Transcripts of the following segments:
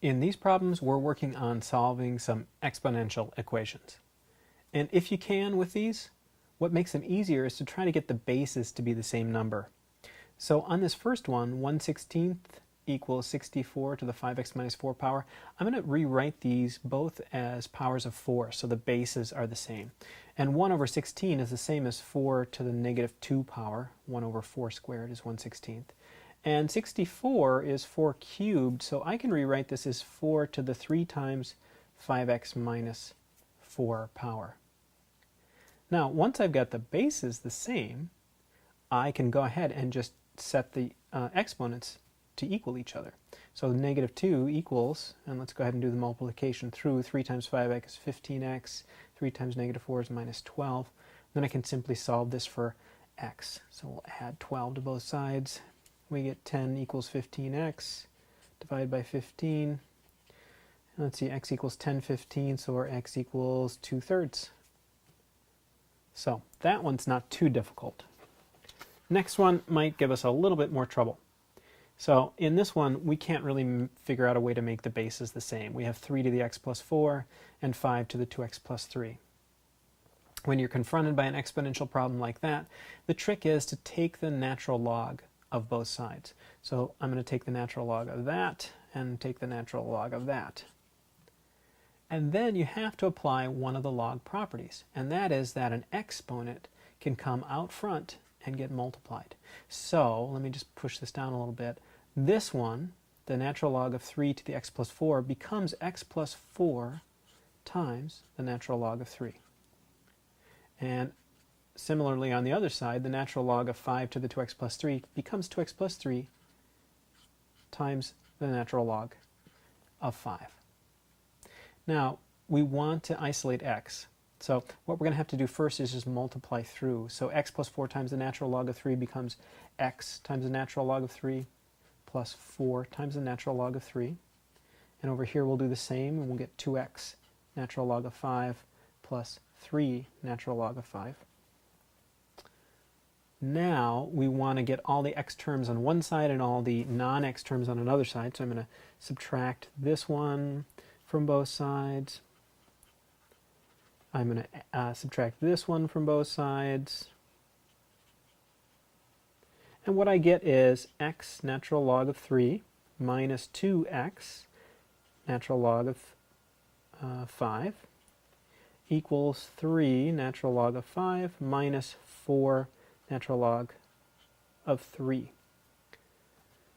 In these problems, we're working on solving some exponential equations. And if you can with these, what makes them easier is to try to get the bases to be the same number. So on this first one, 1/16 equals 64 to the 5x minus 4 power. I'm going to rewrite these both as powers of 4, so the bases are the same. And 1 over 16 is the same as 4 to the negative 2 power. 1 over 4 squared is 1/16. And 64 is 4 cubed, so I can rewrite this as 4 to the 3 times 5x minus 4 power. Now, once I've got the bases the same, I can go ahead and just set the exponents to equal each other. So negative 2 equals, and let's go ahead and do the multiplication through, 3 times 5x is 15x, 3 times negative 4 is minus 12. Then I can simply solve this for x. So we'll add 12 to both sides. We get 10 equals 15x, divide by 15. And let's see, x equals 10/15, so our x equals 2/3. So that one's not too difficult. Next one might give us a little bit more trouble. So in this one, we can't really figure out a way to make the bases the same. We have 3 to the x plus 4 and 5 to the 2x plus 3. When you're confronted by an exponential problem like that, the trick is to take the natural log of both sides. So I'm going to take the natural log of that and take the natural log of that. And then you have to apply one of the log properties, and that is that an exponent can come out front and get multiplied. So let me just push this down a little bit. This one, the natural log of 3 to the x plus 4, becomes x plus 4 times the natural log of 3. And similarly on the other side, the natural log of 5 to the 2x plus 3 becomes 2x plus 3 times the natural log of 5. Now, we want to isolate x. So what we're going to have to do first is just multiply through. So x plus 4 times the natural log of 3 becomes x times the natural log of 3 plus 4 times the natural log of 3. And over here we'll do the same, and we'll get 2x natural log of 5 plus 3 natural log of 5. Now we want to get all the x terms on one side and all the non-x terms on another side. So I'm going to subtract this one from both sides. I'm going to subtract this one from both sides. And what I get is x natural log of 3 minus 2x natural log of 5 equals 3 natural log of 5 minus 4 natural log of 3.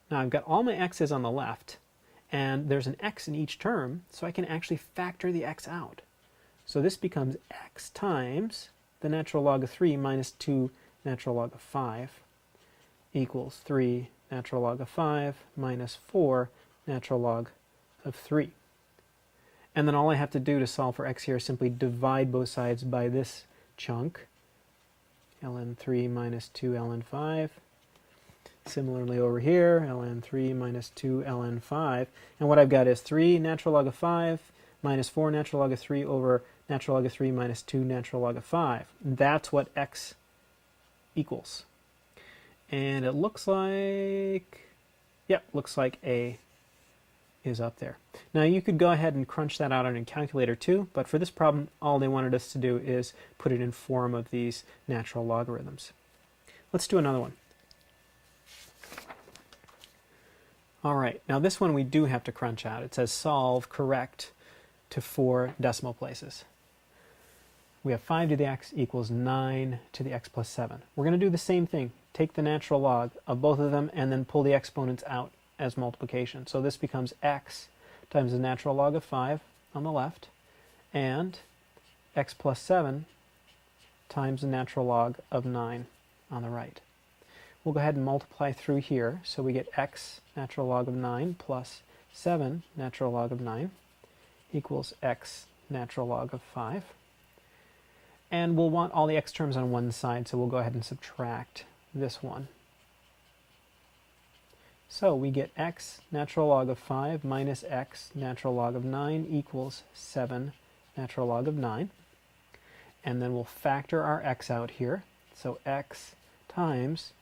Now I've got all my x's on the left, and there's an x in each term, so I can actually factor the x out. So this becomes x times the natural log of 3 minus 2 natural log of 5 equals 3 natural log of 5 minus 4 natural log of 3. And then all I have to do to solve for x here is simply divide both sides by this chunk, ln 3 minus 2 ln 5. Similarly over here, ln 3 minus 2 ln 5. And what I've got is 3 natural log of 5 minus 4 natural log of 3 over natural log of 3 minus 2 natural log of 5. That's what x equals. And it looks like, yep, looks like A is up there. Now you could go ahead and crunch that out on a calculator too, but for this problem, all they wanted us to do is put it in form of these natural logarithms. Let's do another one. All right, now this one we do have to crunch out. It says solve correct to 4 decimal places. We have 5 to the x equals 9 to the x plus 7. We're going to do the same thing. Take the natural log of both of them and then pull the exponents out as multiplication. So this becomes x times the natural log of 5 on the left and x plus 7 times the natural log of 9 on the right. We'll go ahead and multiply through here. So we get x natural log of 9 plus 7 natural log of 9 equals x natural log of 5. And we'll want all the x terms on one side, so we'll go ahead and subtract this one. So we get x natural log of 5 minus x natural log of 9 equals 7 natural log of 9. And then we'll factor our x out here. So x times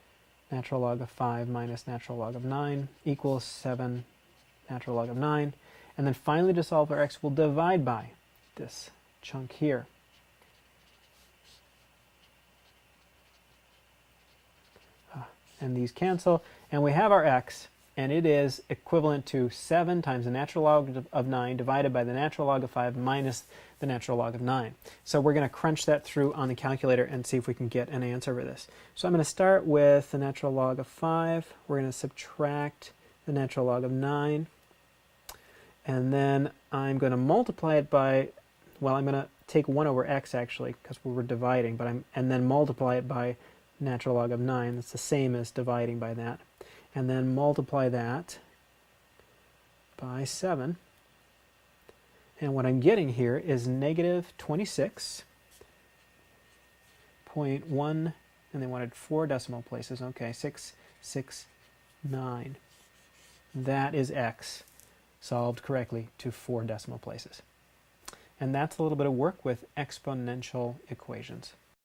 natural log of 5 minus natural log of 9 equals 7 natural log of 9. And then finally, to solve our x, we'll divide by this chunk here. And these cancel, and we have our x, and it is equivalent to 7 times the natural log of 9 divided by the natural log of 5 minus the natural log of 9. So we're going to crunch that through on the calculator and see if we can get an answer for this. So I'm going to start with the natural log of 5. We're going to subtract the natural log of 9. And then I'm going to multiply it by, well, I'm going to take 1 over x actually, because we're dividing, and then multiply it by natural log of 9. That's the same as dividing by that. And then multiply that by 7. And what I'm getting here is negative 26.1, and they wanted 4 decimal places. Okay, 669. That is x, solved correctly to 4 decimal places. And that's a little bit of work with exponential equations.